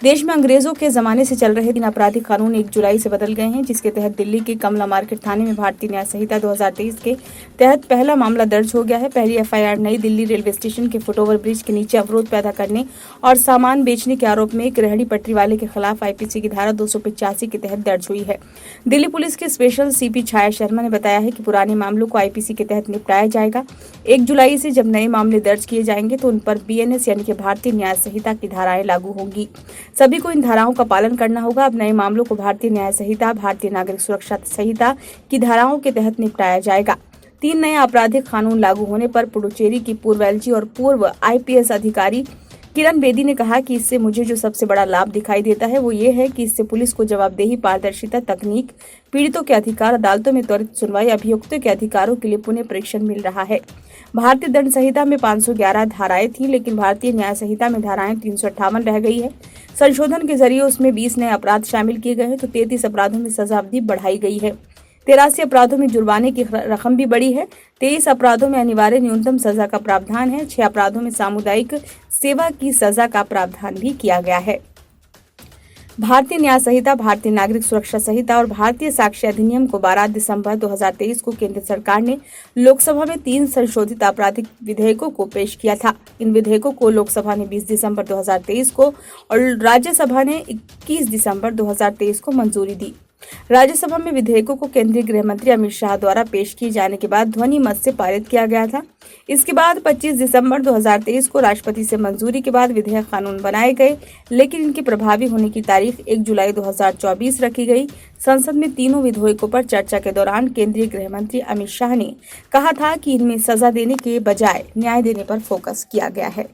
देश में अंग्रेजों के जमाने से चल रहे 3 आपराधिक कानून 1 जुलाई से बदल गए हैं, जिसके तहत दिल्ली के कमला मार्केट थाने में भारतीय न्याय संहिता 2023 के तहत पहला मामला दर्ज हो गया है। पहली एफआईआर नई दिल्ली रेलवे स्टेशन के फुटओवर ब्रिज के नीचे अवरोध पैदा करने और सामान बेचने के आरोप में एक रेहड़ी पटरी वाले के खिलाफ आईपीसी की धारा 285 के तहत दर्ज हुई है। दिल्ली पुलिस के स्पेशल सीपी छाया शर्मा ने बताया है कि पुराने मामलों को आईपीसी के तहत निपटाया जाएगा। 1 जुलाई से जब नए मामले दर्ज किए जाएंगे तो उन पर बीएनएस यानी कि भारतीय न्याय संहिता की धाराएं लागू होंगी। सभी को इन धाराओं का पालन करना होगा। अब नए मामलों को भारतीय न्याय संहिता, भारतीय नागरिक सुरक्षा संहिता की धाराओं के तहत निपटाया जाएगा। 3 नए आपराधिक कानून लागू होने पर पुडुचेरी की पूर्व एलजी और पूर्व आईपीएस अधिकारी किरण बेदी ने कहा कि इससे मुझे जो सबसे बड़ा लाभ दिखाई देता है वो ये है कि इससे पुलिस को जवाबदेही, पारदर्शिता, तकनीक, पीड़ितों के अधिकार, अदालतों में त्वरित सुनवाई, अभियुक्तों के अधिकारों के लिए पुनः परीक्षण मिल रहा है। भारतीय दंड संहिता में 511 धाराएं थीं, लेकिन भारतीय न्याय संहिता में धाराएं 358 रह गई है। संशोधन के जरिए उसमें 20 नए अपराध शामिल किए गए हैं तो 33 अपराधों में सजा अवधि बढ़ाई गई है। 83 अपराधों में जुर्माने की रकम भी बढ़ी है। 23 अपराधों में अनिवार्य न्यूनतम सजा का प्रावधान है। 6 अपराधों में सामुदायिक सेवा की सजा का प्रावधान भी किया गया है। भारतीय न्याय संहिता, भारतीय नागरिक सुरक्षा संहिता और भारतीय साक्ष्य अधिनियम को 12 दिसंबर 2023 को केंद्र सरकार ने लोकसभा में 3 संशोधित आपराधिक विधेयकों को पेश किया था। इन विधेयकों को लोकसभा ने 20 दिसंबर 2023 को और राज्यसभा ने 21 दिसंबर 2023 को मंजूरी दी। राज्यसभा में विधेयकों को केंद्रीय गृह मंत्री अमित शाह द्वारा पेश किए जाने के बाद ध्वनि मत से पारित किया गया था। इसके बाद 25 दिसंबर 2023 को राष्ट्रपति से मंजूरी के बाद विधेयक कानून बनाए गए, लेकिन इनकी प्रभावी होने की तारीख 1 जुलाई 2024 रखी गई। संसद में तीनों विधेयकों पर चर्चा के दौरान केंद्रीय गृह मंत्री अमित शाह ने कहा था कि इनमें सजा देने के बजाय न्याय देने पर फोकस किया गया है।